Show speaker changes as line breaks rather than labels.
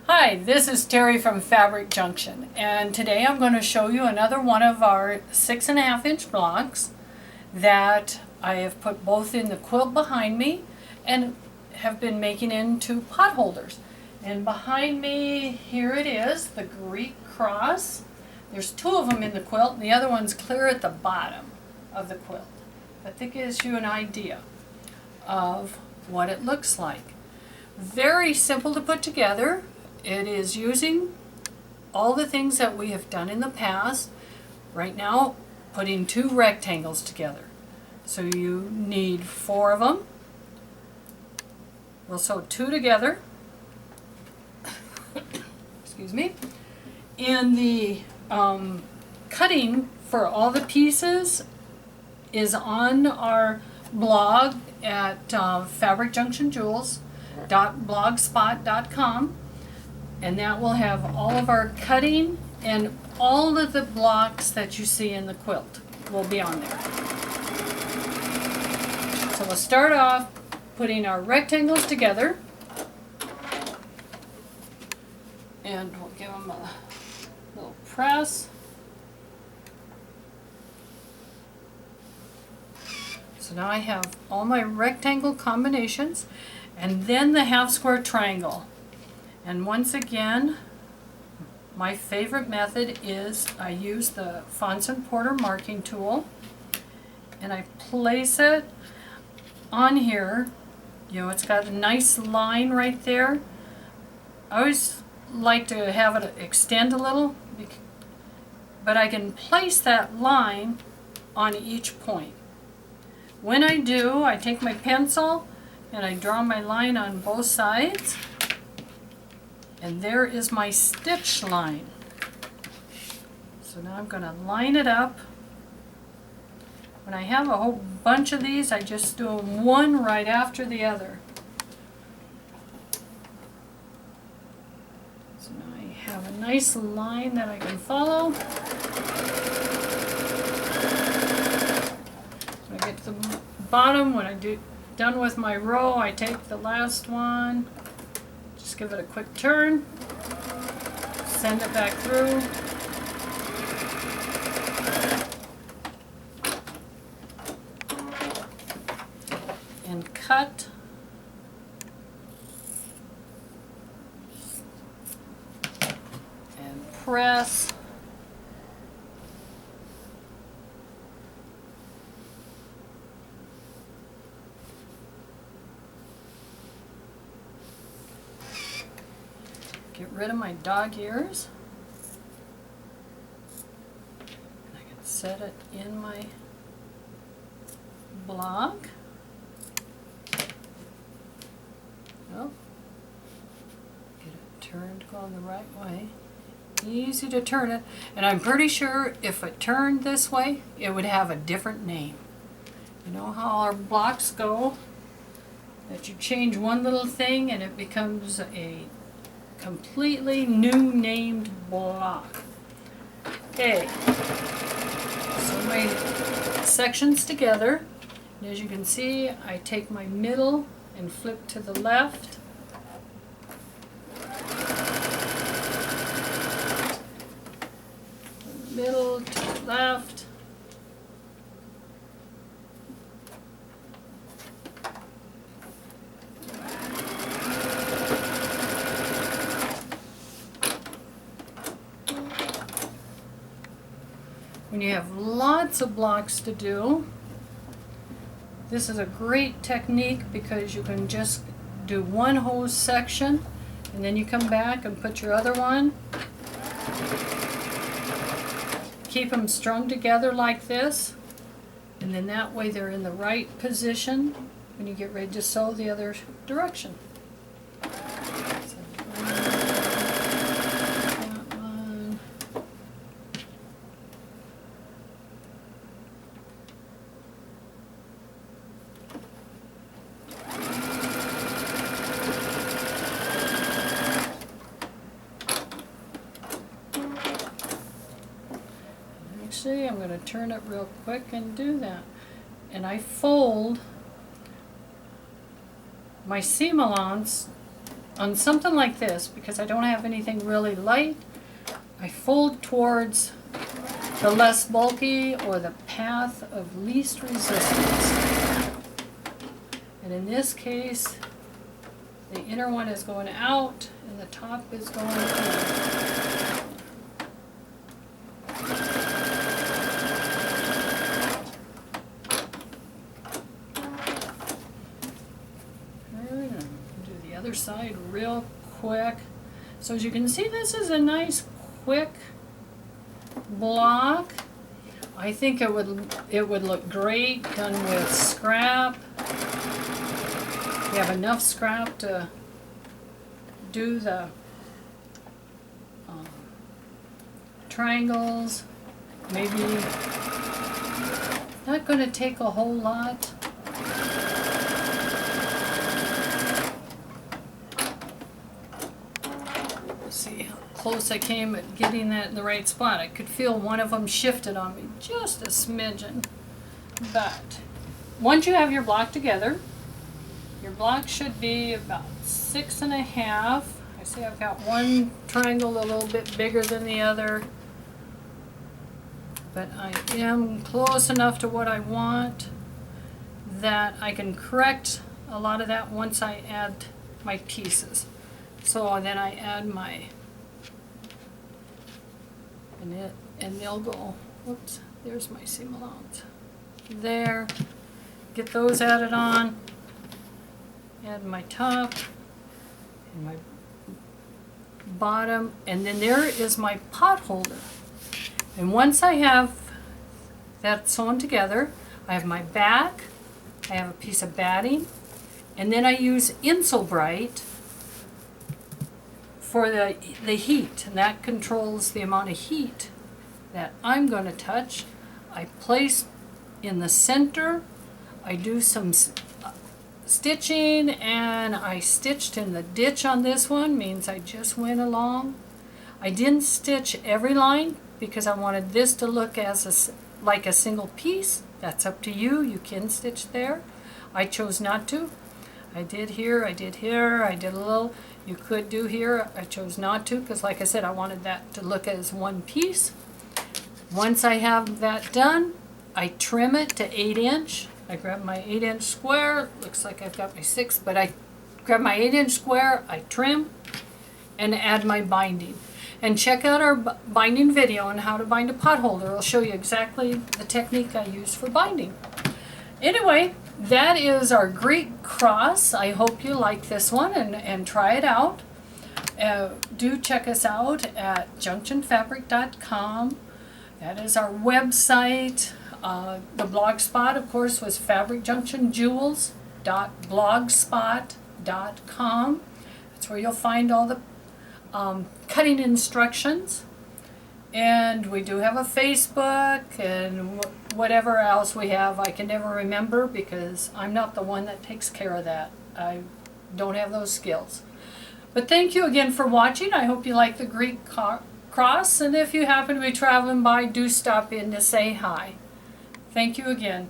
Hi, this is Terry from Fabric Junction, and today I'm going to show you another one of our 6.5-inch blocks that I have put both in the quilt behind me and have been making into pot holders. And behind me, here it is, the Greek cross. There's two of them in the quilt, and the other one's clear at the bottom of the quilt. But that gives you an idea of what it looks like. Very simple to put together. It is using all the things that we have done in the past. Right now, putting two rectangles together. So you need 4 of them. We'll sew 2 together. Excuse me. And the cutting for all the pieces is on our blog at fabricjunctionjewels.blogspot.com. And that will have all of our cutting and all of the blocks that you see in the quilt will be on there. So we'll start off putting our rectangles together. And we'll give them a little press. So now I have all my rectangle combinations and then the half square triangle. And once again, my favorite method is I use the Fonson Porter marking tool and I place it on here. You know, it's got a nice line right there. I always like to have it extend a little, but I can place that line on each point. When I do, I take my pencil and I draw my line on both sides. And there is my stitch line. So now I'm going to line it up. When I have a whole bunch of these, I just do them one right after the other. So now I have a nice line that I can follow. When I get to the bottom, when I'm done with my row, I take the last one. Just give it a quick turn, send it back through, and cut. And press. Get rid of my dog ears. And I can set it in my block. Oh, get it turned going the right way. Easy to turn it. And I'm pretty sure if it turned this way, it would have a different name. You know how our blocks go? That you change one little thing and it becomes a completely new named block. Okay, so my sections together, and as you can see, I take my middle and flip to the left. Middle to the left. When you have lots of blocks to do, this is a great technique because you can just do one whole section and then you come back and put your other one. Keep them strung together like this, and then that way they're in the right position when you get ready to sew the other direction. Actually, I'm going to turn it real quick and do that. And I fold my seam allowance on something like this, because I don't have anything really light, I fold towards the less bulky or the path of least resistance. And in this case, the inner one is going out and the top is going in. Do the other side real quick. So as you can see, this is a nice quick block. I think it would look great done with scrap. We have enough scrap to do the triangles. Maybe not going to take a whole lot. See how close I came at getting that in the right spot. I could feel one of them shifted on me just a smidgen. But once you have your block together, your block should be about 6.5. I see I've got one triangle a little bit bigger than the other, but I am close enough to what I want that I can correct a lot of that once I add my pieces. So then I add my, and they'll go, whoops, there's my seam allowance. There, get those added on, add my top and my bottom, and then there is my pot holder. And once I have that sewn together, I have my back, I have a piece of batting, and then I use Insulbright for the heat, and that controls the amount of heat that I'm going to touch. I place in the center, I do some stitching, and I stitched in the ditch on this one, means I just went along. I didn't stitch every line because I wanted this to look as like a single piece. That's up to you, you can stitch there. I chose not to. I did here, I did here, I did a little. You could do here. I chose not to because, like I said, I wanted that to look as one piece. Once I have that done, I trim it to 8-inch. I grab my 8-inch square. Looks like I've got my 6, but I grab my 8-inch square, I trim, and add my binding. And check out our binding video on how to bind a pot holder. It'll show you exactly the technique I use for binding. Anyway, that is our Greek cross. I hope you like this one and try it out. Do check us out at junctionfabric.com. That is our website. The blog spot, of course, was fabricjunctionjewels.blogspot.com. That's where you'll find all the cutting instructions. And we do have a Facebook and whatever else we have. I can never remember because I'm not the one that takes care of that. I don't have those skills. But thank you again for watching. I hope you like the Greek cross. And if you happen to be traveling by, do stop in to say hi. Thank you again.